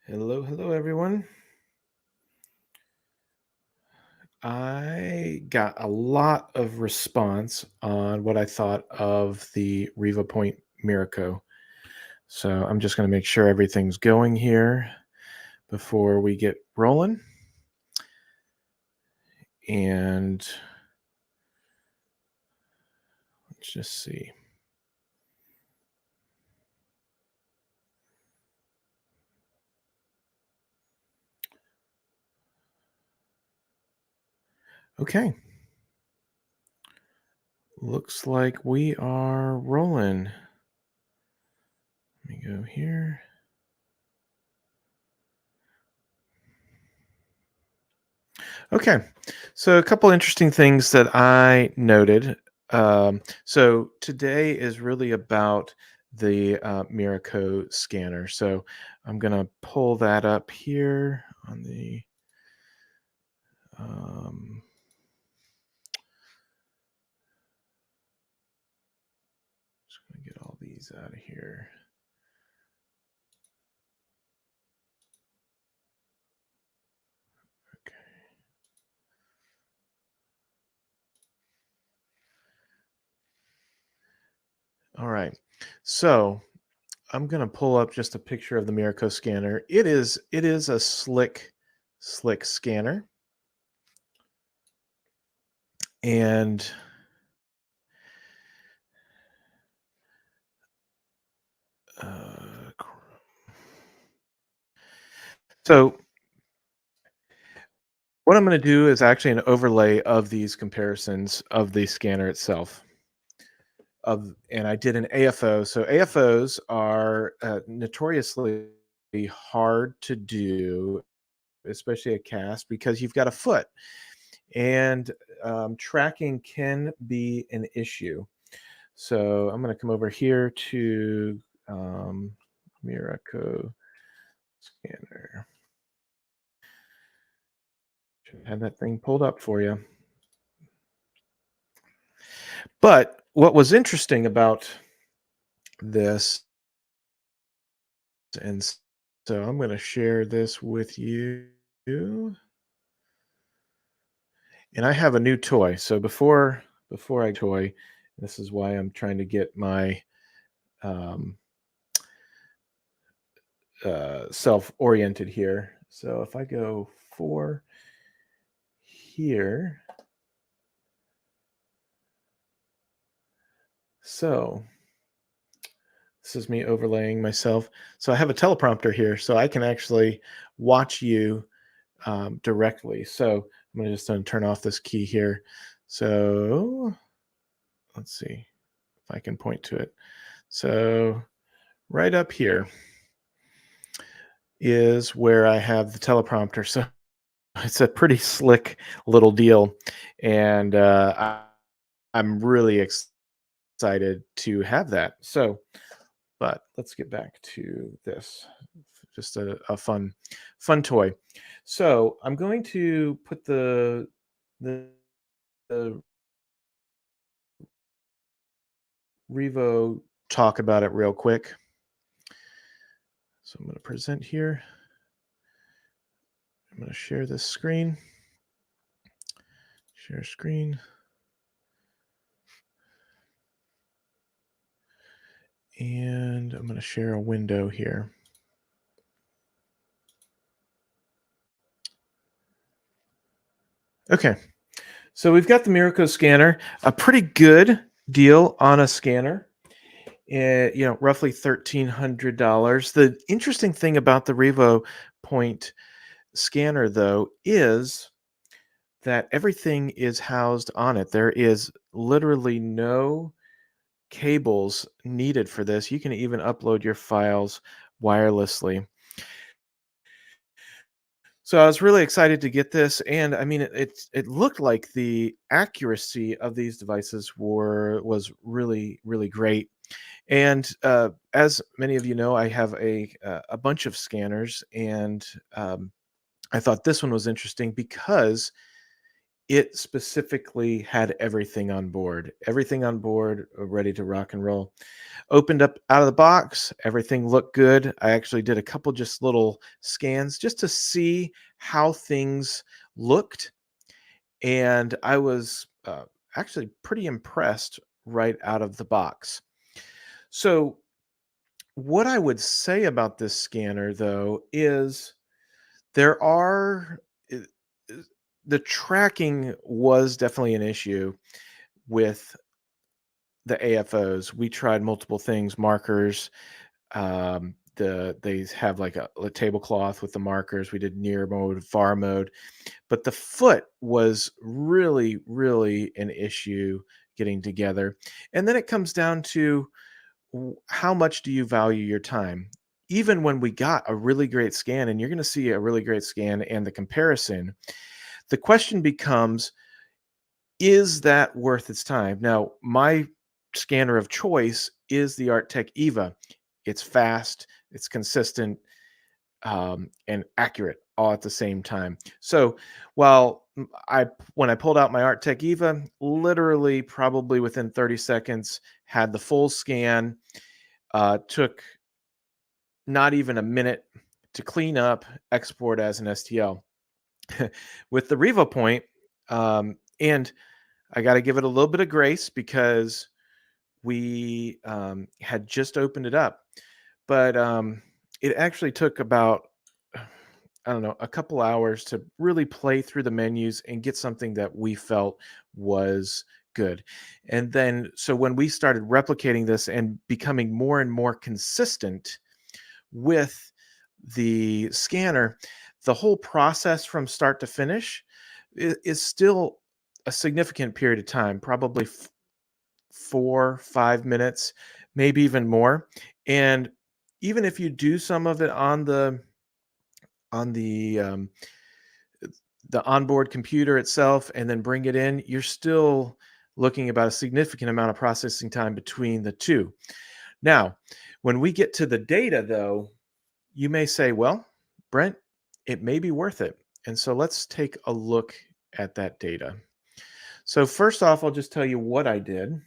Hello, hello, everyone. I got a lot of response on what I thought of the Revopoint Miraco. So I'm just going to make sure everything's going here before we get rolling. And let's just see. Okay. Looks like we are rolling. Let me go here. Okay. So a couple interesting things that I noted. So today is really about the Miraco scanner. So I'm going to pull that up here on the. Um, just going to get all these out of here. Okay. All right. So I'm going to pull up just a picture of the Miraco scanner. It is a slick scanner, and uh, so what I'm going to do is actually an overlay of these comparisons of the scanner itself. And I did an AFO. So AFOs are notoriously hard to do, especially a cast, because you've got a foot, and tracking can be an issue. So I'm going to come over here to Miraco scanner. Should have that thing pulled up for you. But what was interesting about this, and so I'm going to share this with you. And I have a new toy. So before I toy, this is why I'm trying to get my um, self-oriented here. So if I go for here, so this is me overlaying myself. So I have a teleprompter here, so I can actually watch you directly. So I'm just going to turn off this key here. So let's see if I can point to it. So right up here is where I have the teleprompter. So it's a pretty slick little deal, and I'm really excited to have that. So, but let's get back to this. Just a fun toy. So I'm going to put the Revo talk about it real quick. So I'm going to present here. I'm going to share this screen. Share screen. And I'm going to share a window here. Okay. So we've got the Miraco scanner, a pretty good deal on a scanner. Roughly $1,300. The interesting thing about the Revo Point scanner, though, is that everything is housed on it. There is literally no cables needed for this. You can even upload your files wirelessly. So I was really excited to get this, and I mean, it looked like the accuracy of these devices was really great. And as many of you know, I have a bunch of scanners, and I thought this one was interesting because it specifically had everything on board, ready to rock and roll. Opened up out of the box, everything looked good. I actually did a couple just little scans just to see how things looked, and I was actually pretty impressed right out of the box. So, what I would say about this scanner, though, is there are i- i- the tracking was definitely an issue with the AFOs. We tried multiple things, markers. They have like a tablecloth with the markers. We did near mode, far mode, but the foot was really, really an issue getting together. And then it comes down to how much do you value your time? Even when we got a really great scan, and you're going to see a really great scan and the comparison, the question becomes, is that worth its time? Now, my scanner of choice is the Artec Eva. It's fast, it's consistent, and accurate all at the same time. So while when I pulled out my Artec Eva, literally probably within 30 seconds, had the full scan, took not even a minute to clean up, export as an STL. With the Revopoint, and I got to give it a little bit of grace because we had just opened it up, but it actually took about, I don't know, a couple hours to really play through the menus and get something that we felt was good. And then, so when we started replicating this and becoming more and more consistent with the scanner, the whole process from start to finish is still a significant period of time, probably 4, 5 minutes, maybe even more. And even if you do some of it on on the um, the onboard computer itself and then bring it in, you're still looking about a significant amount of processing time between the two. Now, when we get to the data, though, you may say, well, Brent, it may be worth it. And so let's take a look at that data. So first off, I'll just tell you what I did.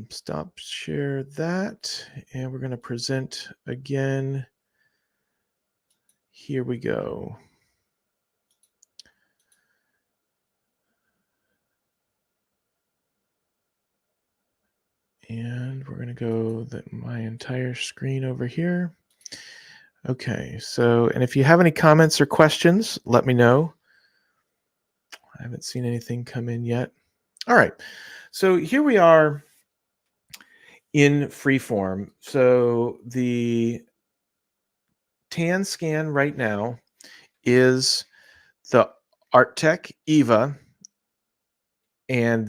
Stop share that. And we're going to present again. Here we go. And we're going to go my entire screen over here. Okay, so, and if you have any comments or questions, let me know. I haven't seen anything come in yet. All right, so here we are in freeform. So the tan scan right now is the Artec Eva, and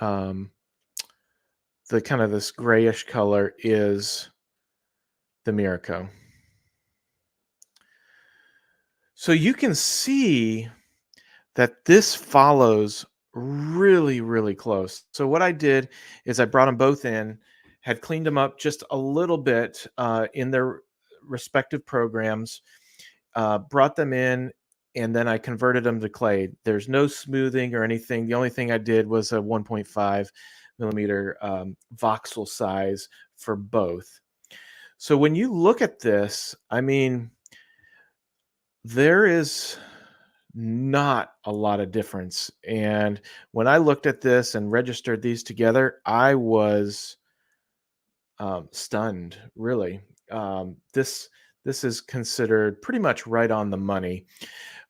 um, the kind of this grayish color is the Miraco. So you can see that this follows really, really close. So what I did is I brought them both in, had cleaned them up just a little bit in their respective programs, brought them in, and then I converted them to clay. There's no smoothing or anything. The only thing I did was a 1.5 millimeter voxel size for both. So when you look at this, I mean, there is not a lot of difference. And when I looked at this and registered these together, I was stunned, really. This is considered pretty much right on the money.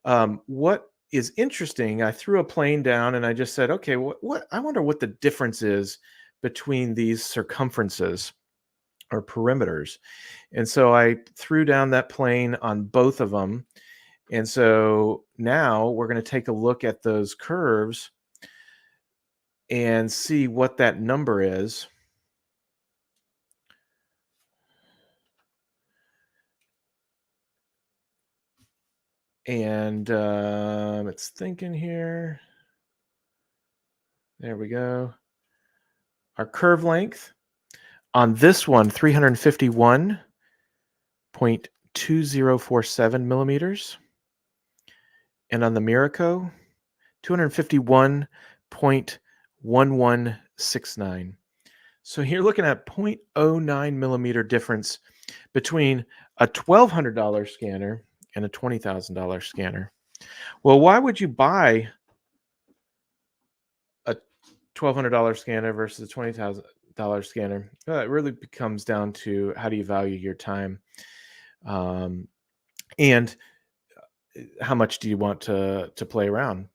What is interesting, I threw a plane down and I just said, okay, what I wonder what the difference is between these circumferences or perimeters. And so I threw down that plane on both of them. And so now we're going to take a look at those curves and see what that number is. And it's thinking here. There we go. Our curve length on this one, 351, 0.2047 millimeters. And on the Miraco, 251.1169. So you're looking at 0.09 millimeter difference between a $1,200 scanner and a $20,000 scanner. Well, why would you buy a $1,200 scanner versus a $20,000 scanner? It really comes down to how do you value your time, and how much do you want to play around?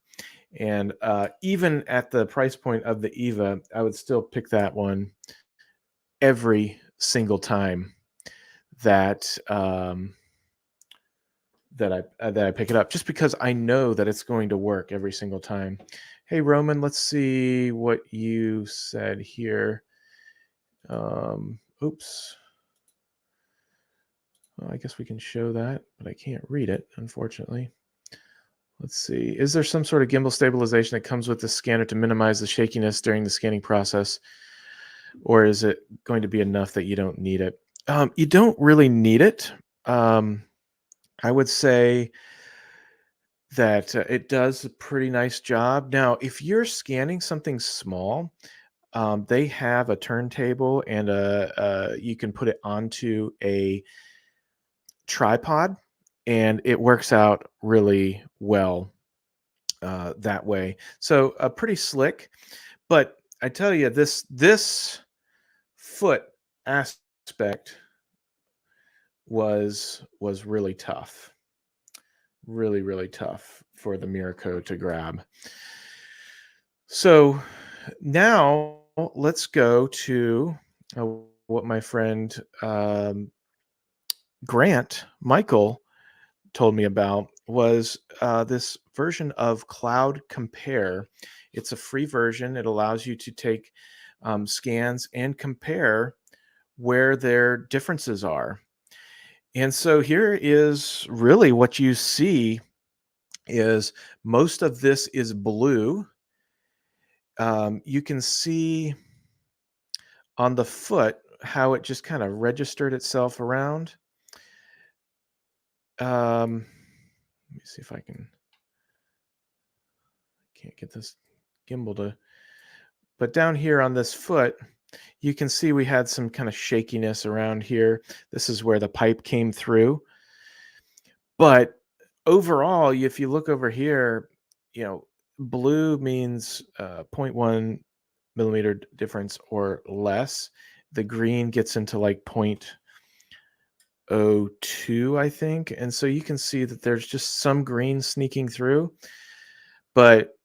And even at the price point of the Eva, I would still pick that one every single time that that I pick it up, just because I know that it's going to work every single time. Hey Roman, let's see what you said here. Oops. Well, I guess we can show that, but I can't read it, unfortunately. Let's see. Is there some sort of gimbal stabilization that comes with the scanner to minimize the shakiness during the scanning process? Or is it going to be enough that you don't need it? You don't really need it. I would say that it does a pretty nice job. Now, if you're scanning something small, they have a turntable and you can put it onto a tripod, and it works out really well that way. So pretty slick. But I tell you, this foot aspect was really tough, really tough for the Miraco to grab. So now let's go to what my friend Grant Michael told me about was this version of Cloud Compare. It's a free version. It allows you to take scans and compare where their differences are. And so here is really what you see is most of this is blue. You can see on the foot how it just kind of registered itself around. Let me see if I can't get this gimbal to, but down here on this foot, you can see we had some kind of shakiness around here. This is where the pipe came through. But overall, if you look over here, blue means 0.1 millimeter difference or less. The green gets into like 0.02, I think. And so you can see that there's just some green sneaking through. But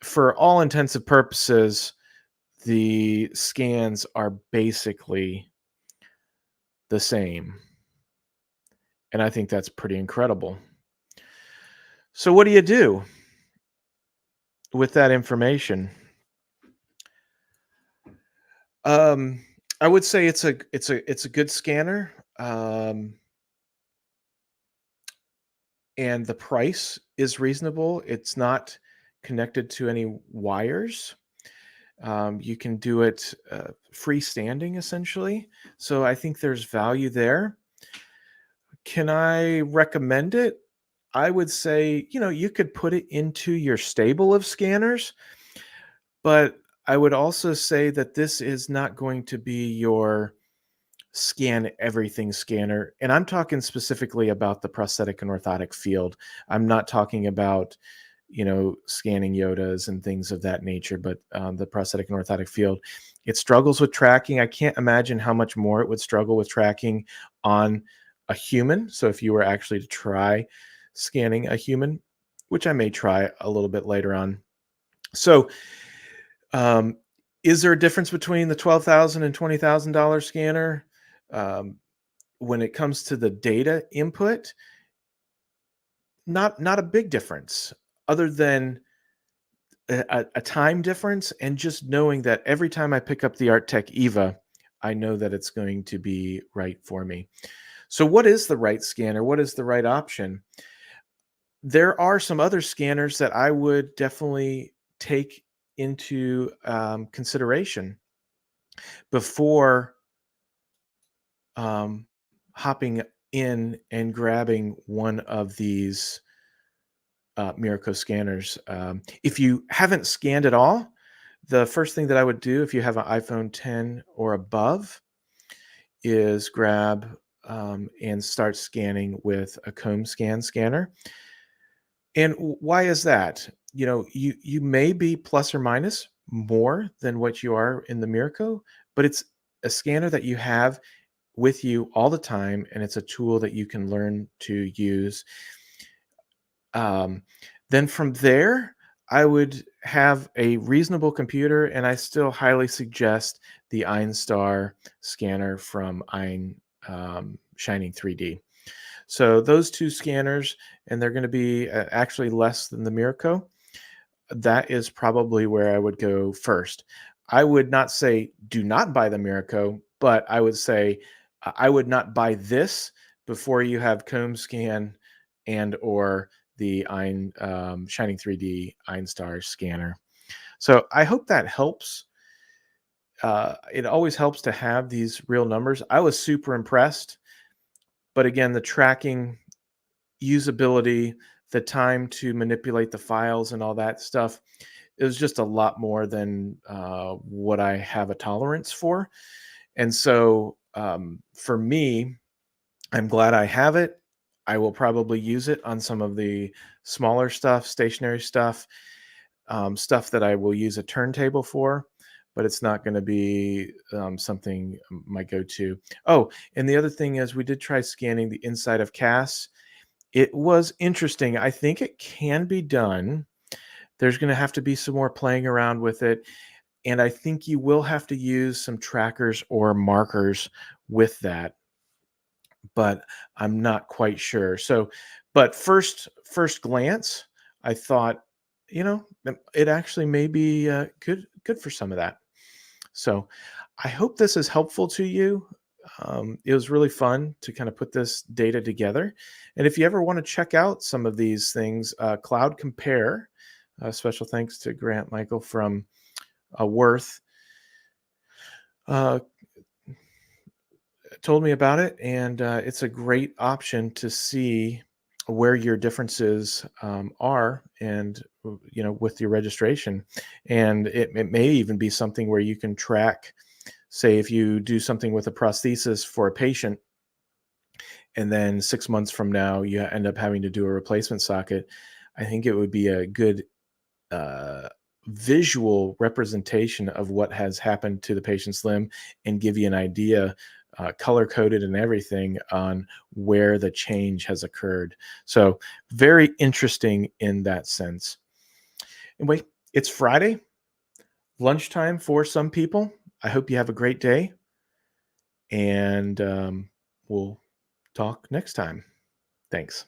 for all intents and purposes, the scans are basically the same. And I think that's pretty incredible. So what do you do with that information? I would say it's a good scanner. And the price is reasonable. It's not connected to any wires. You can do it freestanding, essentially. So I think there's value there. Can I recommend it? I would say, you could put it into your stable of scanners, but I would also say that this is not going to be your scan everything scanner. And I'm talking specifically about the prosthetic and orthotic field. I'm not talking about, scanning Yodas and things of that nature, but the prosthetic and orthotic field. It struggles with tracking. I can't imagine how much more it would struggle with tracking on a human. So if you were actually to try scanning a human, which I may try a little bit later on. So is there a difference between the $12,000 and $20,000 scanner? When it comes to the data input, not a big difference, other than a time difference, and just knowing that every time I pick up the Artec Eva, I know that it's going to be right for me. So what is the right scanner? What is the right option? There are some other scanners that I would definitely take into consideration before hopping in and grabbing one of these Miraco scanners. If you haven't scanned at all, the first thing that I would do if you have an iPhone 10 or above is grab and start scanning with a comb scanner. And why is that? You may be plus or minus more than what you are in the Miraco, but it's a scanner that you have with you all the time, and it's a tool that you can learn to use. Um, then from there, I would have a reasonable computer, and I still highly suggest the Einstar scanner from Shining 3D. So those two scanners, and they're going to be actually less than the Miraco. That is probably where I would go first. I would not say do not buy the Miraco, but I would say I would not buy this before you have Comb Scan and or the Shining 3D Einstar scanner. So I hope that helps. It always helps to have these real numbers. I was super impressed, but again, the tracking, usability, the time to manipulate the files and all that stuff, it was just a lot more than what I have a tolerance for. And so for me, I'm glad I have it. I will probably use it on some of the smaller stuff, stationary stuff, stuff that I will use a turntable for, but it's not going to be something my go-to. Oh, and the other thing is we did try scanning the inside of casts. It was interesting. I think it can be done. There's going to have to be some more playing around with it. And I think you will have to use some trackers or markers with that, but I'm not quite sure. So, but first glance, I thought, it actually may be good for some of that. So, I hope this is helpful to you. It was really fun to kind of put this data together. And if you ever want to check out some of these things, Cloud Compare, special thanks to Grant Michael from Worth, uh, told me about it, and it's a great option to see where your differences are, and with your registration. And it may even be something where you can track, say, if you do something with a prosthesis for a patient, and then 6 months from now you end up having to do a replacement socket. I think it would be a good uh, visual representation of what has happened to the patient's limb, and give you an idea, color coded and everything, on where the change has occurred. So very interesting in that sense. Anyway, it's Friday, lunchtime for some people. I hope you have a great day, and we'll talk next time. Thanks.